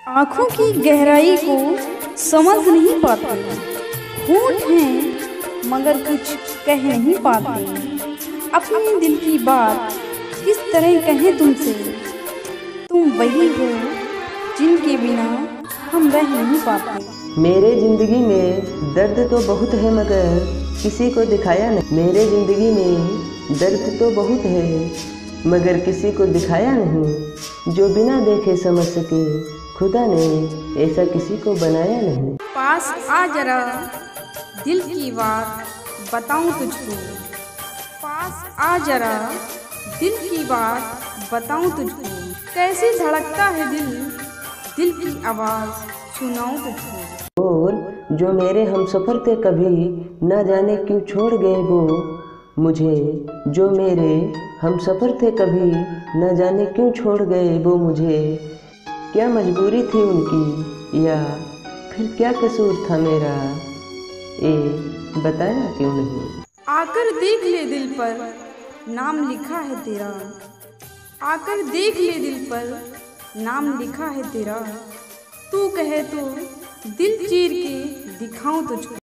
आँखों की गहराई को समझ नहीं पाते, होंठ हैं मगर कुछ कह नहीं पाते। अपने दिल की बात किस तरह कहें तुमसे, तुम वही हो जिनके बिना हम रह नहीं पाते। मेरे जिंदगी में दर्द तो बहुत है मगर किसी को दिखाया नहीं। मेरे जिंदगी में दर्द तो बहुत है मगर किसी को दिखाया नहीं। जो बिना देखे समझ सके खुदा ने ऐसा किसी को बनाया नहीं। पास आ जरा दिल की बात बताऊं तुझको, पास आ जरा दिल की बात बताऊं तुझको। कैसे धड़कता है दिल, दिल की आवाज़ सुनाऊं तुझको। और जो मेरे हम सफ़र थे कभी न जाने क्यों छोड़ गए वो मुझे। जो मेरे हम सफ़र थे कभी न जाने क्यों छोड़ गए वो मुझे। क्या मजबूरी थी उनकी या फिर क्या कसूर था मेरा, ये बताया क्यों नहीं। आकर देख ले दिल पर नाम लिखा है तेरा, आकर देख ले दिल पर नाम लिखा है तेरा। तू कहे तो दिल चीर के दिखाऊं तुझको।